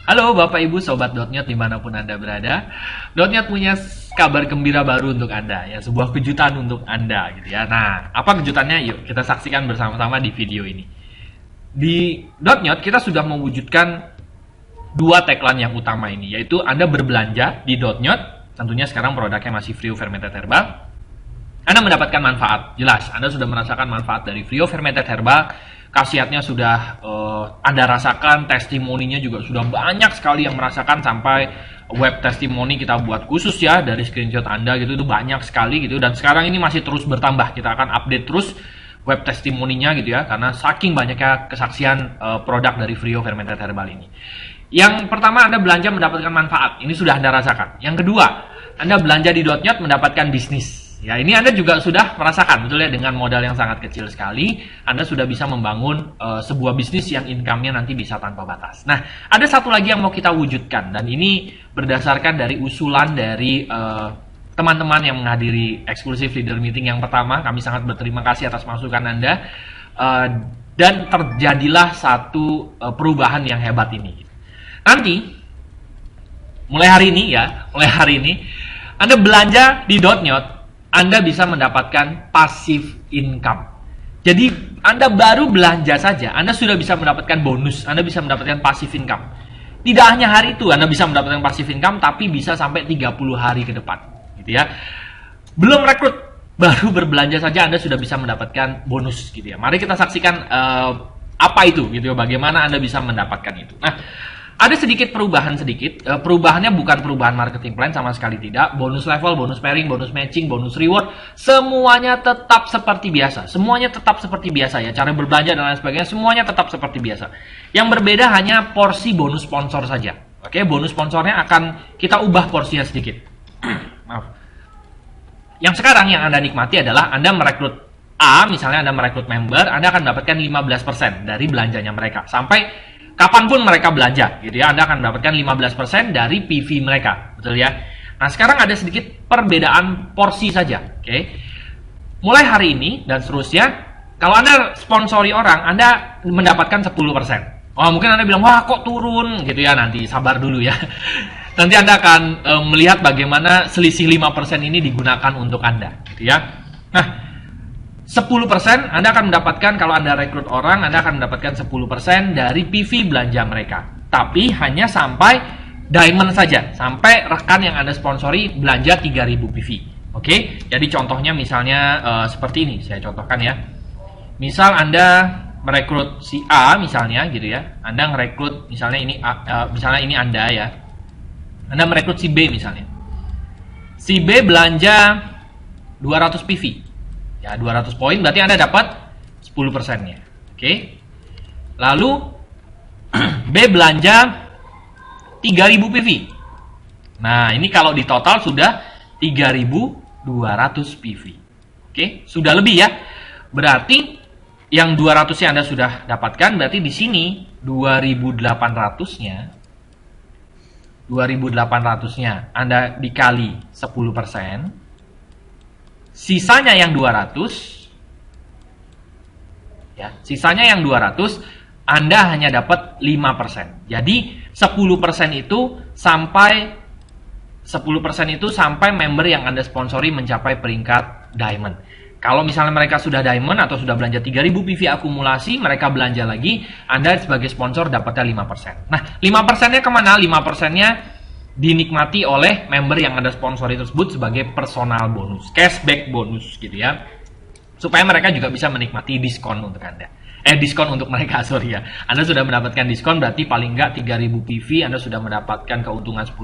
Halo Bapak Ibu Sobat .NET dimanapun Anda berada. .NET punya kabar gembira baru untuk Anda, ya, sebuah kejutan untuk Anda gitu ya. Nah, apa kejutannya? Yuk kita saksikan bersama-sama di video ini. Di .NET kita sudah mewujudkan dua tagline yang utama ini, yaitu Anda berbelanja di .NET, tentunya sekarang produknya masih Frio Fermented Herbal. Anda mendapatkan manfaat, jelas Anda sudah merasakan manfaat dari Frio Fermented Herbal. Khasiatnya sudah Anda rasakan, testimoninya juga sudah banyak sekali yang merasakan, sampai web testimoni kita buat khusus ya dari screenshot Anda gitu, itu banyak sekali gitu, dan sekarang ini masih terus bertambah. Kita akan update terus web testimoninya gitu ya, karena saking banyaknya kesaksian produk dari Frio Fermented Herbal ini. Yang pertama, Anda belanja mendapatkan manfaat, ini sudah Anda rasakan. Yang kedua, Anda belanja di .NET mendapatkan bisnis. Ya, ini Anda juga sudah merasakan, betul ya, dengan modal yang sangat kecil sekali, Anda sudah bisa membangun sebuah bisnis yang income-nya nanti bisa tanpa batas. Nah, ada satu lagi yang mau kita wujudkan, dan ini berdasarkan dari usulan dari teman-teman yang menghadiri Exclusive Leader Meeting yang pertama. Kami sangat berterima kasih atas masukan Anda, dan terjadilah satu perubahan yang hebat ini. Nanti, mulai hari ini, Anda belanja di .NET, Anda bisa mendapatkan passive income. Jadi Anda baru belanja saja, Anda sudah bisa mendapatkan bonus, Anda bisa mendapatkan passive income. Tidak hanya hari itu Anda bisa mendapatkan passive income, tapi bisa sampai 30 hari ke depan, gitu ya. Belum rekrut, baru berbelanja saja Anda sudah bisa mendapatkan bonus, gitu ya. Mari kita saksikan apa itu, gitu ya, bagaimana Anda bisa mendapatkan itu. Nah, ada sedikit perubahan perubahannya bukan perubahan marketing plan sama sekali tidak. Bonus level, bonus pairing, bonus matching, bonus reward, semuanya tetap seperti biasa. Semuanya tetap seperti biasa ya, cara berbelanja dan lain sebagainya semuanya tetap seperti biasa. Yang berbeda hanya porsi bonus sponsor saja. Oke, bonus sponsornya akan kita ubah porsinya sedikit. Maaf. Yang sekarang yang Anda nikmati adalah Anda merekrut A, misalnya Anda merekrut member, Anda akan mendapatkan 15% dari belanjanya mereka sampai kapanpun mereka belanja, gitu ya. Anda akan mendapatkan 15% dari PV mereka, betul ya. Nah, sekarang ada sedikit perbedaan porsi saja, oke. Mulai hari ini dan seterusnya, kalau Anda sponsori orang, Anda mendapatkan 10%. Oh, mungkin Anda bilang, wah kok turun, gitu ya. Nanti sabar dulu ya. Nanti Anda akan melihat bagaimana selisih 5% ini digunakan untuk Anda, gitu ya. Nah, 10% Anda akan mendapatkan, kalau Anda rekrut orang, Anda akan mendapatkan 10% dari PV belanja mereka. Tapi hanya sampai diamond saja, sampai rekan yang Anda sponsori belanja 3000 PV. Oke, jadi contohnya misalnya seperti ini, saya contohkan ya. Misal Anda merekrut si A misalnya gitu ya. Anda merekrut misalnya ini misalnya ini Anda ya. Anda merekrut si B misalnya. Si B belanja 200 PV. Ya, 200 poin berarti Anda dapat 10%-nya. Oke. Lalu B belanja 3000 PV. Nah, ini kalau di total sudah 3200 PV. Oke, sudah lebih ya. Berarti yang 200-nya Anda sudah dapatkan, berarti di sini 2800-nya Anda dikali 10%. Sisanya yang 200 ya, sisanya yang 200 Anda hanya dapat 5%. Jadi 10% itu sampai member yang Anda sponsori mencapai peringkat diamond. Kalau misalnya mereka sudah diamond atau sudah belanja 3000 PV akumulasi, mereka belanja lagi, Anda sebagai sponsor dapatnya 5%. Nah, 5%-nya kemana? 5%-nya dinikmati oleh member yang Anda sponsori tersebut sebagai personal bonus, cashback bonus gitu ya, supaya mereka juga bisa menikmati diskon untuk Anda. Diskon untuk mereka, sorry ya. Anda sudah mendapatkan diskon, berarti paling nggak 3000 PV Anda sudah mendapatkan keuntungan 10%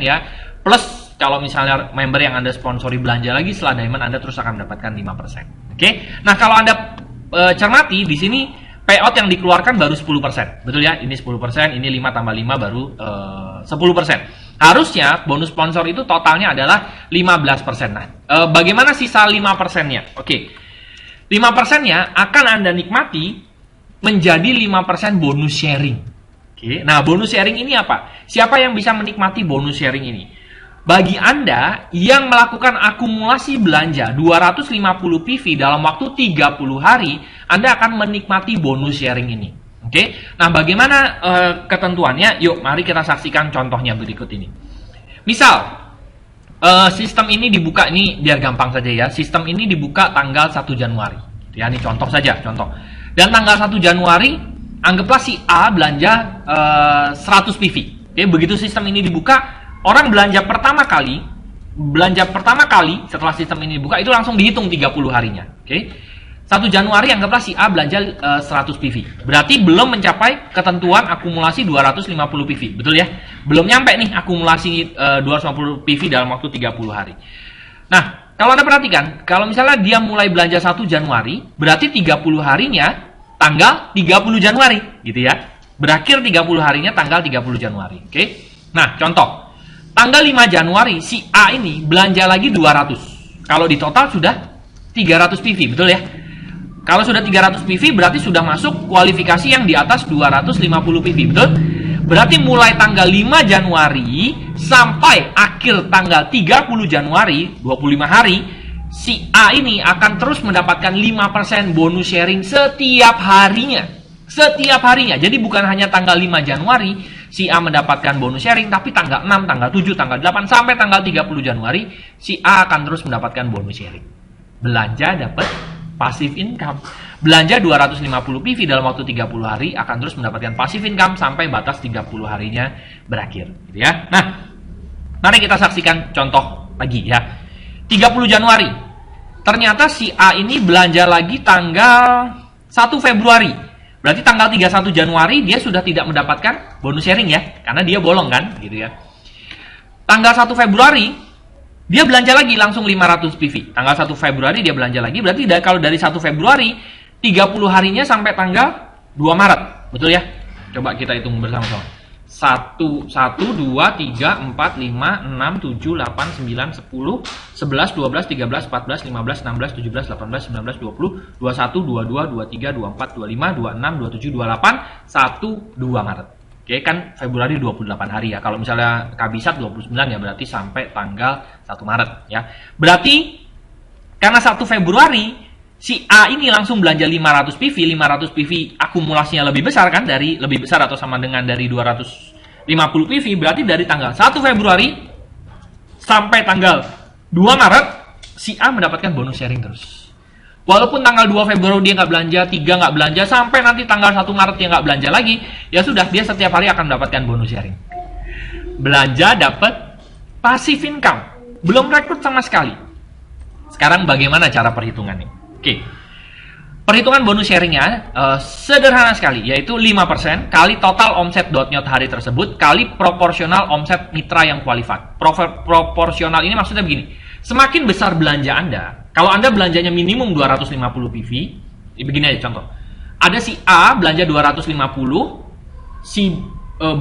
ya. Plus kalau misalnya member yang Anda sponsori belanja lagi setelah diamond, Anda terus akan mendapatkan 5%. Oke. Nah, kalau Anda cermati di sini payout yang dikeluarkan baru 10%. Betul ya? Ini 10%, ini 5 tambah 5 baru 10%. Harusnya bonus sponsor itu totalnya adalah 15%. Nah, bagaimana sisa 5%-nya? Oke. 5%-nya akan Anda nikmati menjadi 5% bonus sharing. Oke. Nah, bonus sharing ini apa? Siapa yang bisa menikmati bonus sharing ini? Bagi Anda yang melakukan akumulasi belanja 250 PV dalam waktu 30 hari, Anda akan menikmati bonus sharing ini. Oke, nah bagaimana ketentuannya? Yuk, mari kita saksikan contohnya berikut ini. Misal, sistem ini dibuka, ini biar gampang saja ya. Sistem ini dibuka tanggal 1 Januari. Ya, ini contoh saja, contoh. Dan tanggal 1 Januari, anggaplah si A belanja 100 PV. Oke, begitu sistem ini dibuka, orang belanja pertama kali setelah sistem ini dibuka itu langsung dihitung 30 harinya. Oke. 1 Januari anggaplah si A belanja 100 PV. Berarti belum mencapai ketentuan akumulasi 250 PV. Betul ya? Belum nyampe nih akumulasi 250 PV dalam waktu 30 hari. Nah, kalau Anda perhatikan, kalau misalnya dia mulai belanja 1 Januari, berarti 30 harinya tanggal 30 Januari, gitu ya. Berakhir 30 harinya tanggal 30 Januari. Oke? Nah, contoh. Tanggal 5 Januari si A ini belanja lagi 200. Kalau di total sudah 300 PV, betul ya? Kalau sudah 300 PV berarti sudah masuk kualifikasi yang di atas 250 PV, betul? Berarti mulai tanggal 5 Januari sampai akhir tanggal 30 Januari, 25 hari, si A ini akan terus mendapatkan 5% bonus sharing setiap harinya. Setiap harinya. Jadi bukan hanya tanggal 5 Januari si A mendapatkan bonus sharing, tapi tanggal 6, tanggal 7, tanggal 8 sampai tanggal 30 Januari si A akan terus mendapatkan bonus sharing. Belanja dapat passive income. Belanja 250 PV dalam waktu 30 hari akan terus mendapatkan passive income sampai batas 30 harinya berakhir, gitu ya. Nah, mari kita saksikan contoh lagi ya. 30 Januari. Ternyata si A ini belanja lagi tanggal 1 Februari. Berarti tanggal 31 Januari dia sudah tidak mendapatkan bonus sharing ya, karena dia bolong kan, gitu ya. Tanggal 1 Februari dia belanja lagi langsung 500 PV. Tanggal 1 Februari dia belanja lagi. Berarti kalau dari 1 Februari, 30 harinya sampai tanggal 2 Maret. Betul ya? Coba kita hitung bersama-sama. 1, 2, 3, 4, 5, 6, 7, 8, 9, 10, 11, 12, 13, 14, 15, 16, 17, 18, 19, 20, 21, 22, 23, 24, 25, 26, 27, 28, 1, 2 Maret. Oke, kan Februari 28 hari ya. Kalau misalnya kabisat 29 ya berarti sampai tanggal 1 Maret ya. Berarti karena 1 Februari si A ini langsung belanja 500 PV, 500 PV akumulasinya lebih besar kan, dari lebih besar atau sama dengan dari 250 PV, berarti dari tanggal 1 Februari sampai tanggal 2 Maret si A mendapatkan bonus sharing terus. Walaupun tanggal 2 Februari dia nggak belanja, 3 nggak belanja, sampai nanti tanggal 1 Maret dia nggak belanja lagi, ya sudah, dia setiap hari akan mendapatkan bonus sharing. Belanja dapat passive income, belum rekrut sama sekali. Sekarang bagaimana cara perhitungannya? Oke, perhitungan bonus sharingnya sederhana sekali, yaitu 5% kali total omset .nyot hari tersebut kali proporsional omset mitra yang qualified. Proporsional ini maksudnya begini, semakin besar belanja Anda, kalau Anda belanjanya minimum 250 PV, begini aja contoh. Ada si A belanja 250, si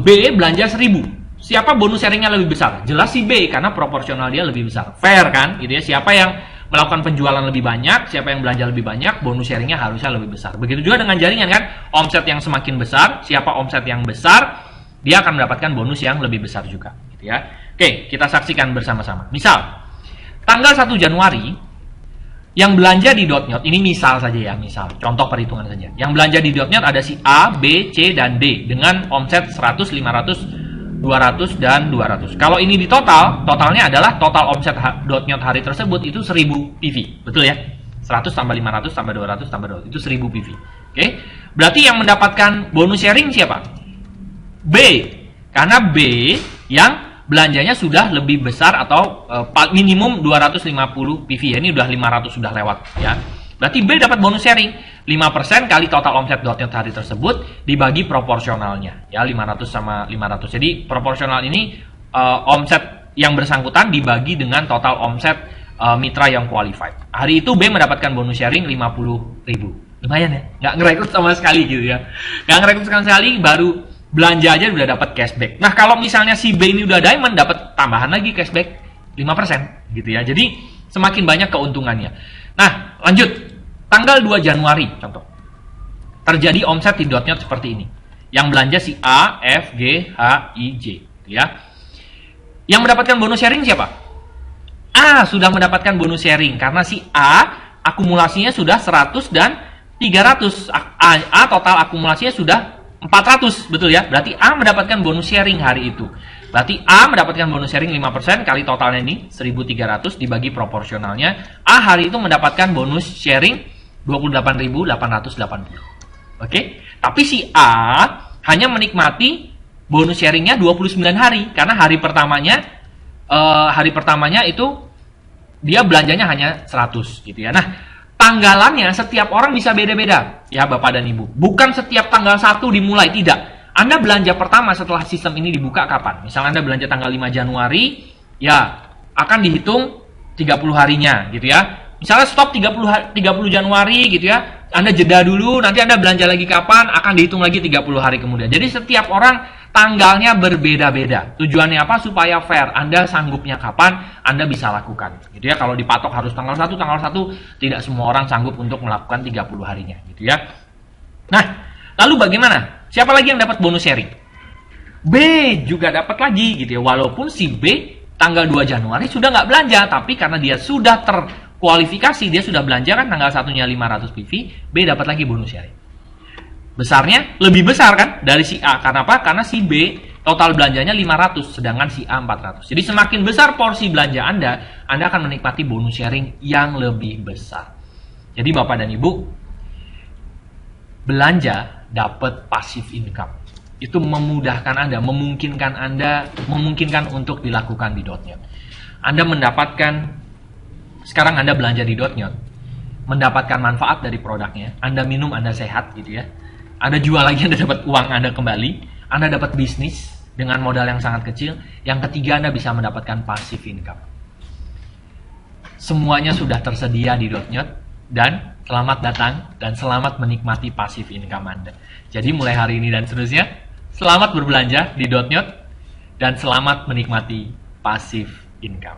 B belanja 1000. Siapa bonus sharingnya lebih besar? Jelas si B, karena proporsional dia lebih besar. Fair kan? Gitu ya. Siapa yang melakukan penjualan lebih banyak, siapa yang belanja lebih banyak, bonus sharingnya harusnya lebih besar. Begitu juga dengan jaringan kan? Omset yang semakin besar, siapa omset yang besar, dia akan mendapatkan bonus yang lebih besar juga. Gitu ya. Oke, kita saksikan bersama-sama. Misal, tanggal 1 Januari, yang belanja di .nyot, ini misal saja ya, misal, contoh perhitungan saja. Yang belanja di .nyot ada si A, B, C, dan D dengan omset 100, 500, 200, dan 200. Kalau ini di totalnya adalah total omset .nyot hari tersebut itu 1000 PV, betul ya? 100 tambah 500 tambah 200 tambah 200, itu 1000 PV. Oke? Berarti yang mendapatkan bonus sharing siapa? B, karena B yang belanjanya sudah lebih besar atau minimum 250 PV ya. Ini udah 500 sudah lewat ya. Berarti B dapat bonus sharing 5% kali total omset .nyot hari tersebut dibagi proporsionalnya ya, 500 sama 500. Jadi proporsional ini omset yang bersangkutan dibagi dengan total omset mitra yang qualified. Hari itu B mendapatkan bonus sharing 50.000. Lumayan ya, nggak ngerekrut sama sekali gitu ya. Nggak ngerekrut sama sekali, baru belanja aja udah dapat cashback. Nah, kalau misalnya si B ini udah diamond, dapat tambahan lagi cashback 5% gitu ya. Jadi semakin banyak keuntungannya. Nah, lanjut. Tanggal 2 Januari contoh. Terjadi omset di .nyot seperti ini. Yang belanja si A, F, G, H, I, J gitu ya. Yang mendapatkan bonus sharing siapa? A sudah mendapatkan bonus sharing karena si A akumulasinya sudah 100 dan 300. A total akumulasinya sudah 400, betul ya? Berarti A mendapatkan bonus sharing hari itu. Berarti A mendapatkan bonus sharing 5% kali totalnya ini 1.300 dibagi proporsionalnya. A hari itu mendapatkan bonus sharing 28.880. Oke? Tapi si A hanya menikmati bonus sharingnya 29 hari karena hari pertamanya itu dia belanjanya hanya 100 gitu ya. Nah, tanggalannya setiap orang bisa beda-beda ya Bapak dan Ibu. Bukan setiap tanggal 1 dimulai, tidak. Anda belanja pertama setelah sistem ini dibuka kapan? Misalnya Anda belanja tanggal 5 Januari, ya akan dihitung 30 harinya gitu ya. Misalnya stop 30 Januari gitu ya. Anda jeda dulu, nanti Anda belanja lagi kapan, akan dihitung lagi 30 hari kemudian. Jadi setiap orang tanggalnya berbeda-beda. Tujuannya apa? Supaya fair. Anda sanggupnya kapan, Anda bisa lakukan. Gitu ya. Kalau dipatok harus tanggal 1, tidak semua orang sanggup untuk melakukan 30 harinya. Gitu ya. Nah, lalu bagaimana? Siapa lagi yang dapat bonus sharing? B juga dapat lagi gitu ya. Walaupun si B tanggal 2 Januari sudah nggak belanja, tapi karena dia sudah terkualifikasi, dia sudah belanja kan tanggal 1-nya 500 PV, B dapat lagi bonus sharing. Besarnya lebih besar kan dari si A. Karena apa? Karena si B total belanjanya 500, sedangkan si A 400. Jadi semakin besar porsi belanja Anda akan menikmati bonus sharing yang lebih besar. Jadi Bapak dan Ibu, belanja dapat passive income. Itu memudahkan Anda, memungkinkan untuk dilakukan di .NET. Anda mendapatkan, sekarang Anda belanja di .NET, mendapatkan manfaat dari produknya. Anda minum, Anda sehat gitu ya. Anda jual lagi, Anda dapat uang Anda kembali. Anda dapat bisnis dengan modal yang sangat kecil. Yang ketiga, Anda bisa mendapatkan passive income. Semuanya sudah tersedia di .NET. Dan selamat datang dan selamat menikmati passive income Anda. Jadi mulai hari ini dan seterusnya, selamat berbelanja di .NET dan selamat menikmati passive income.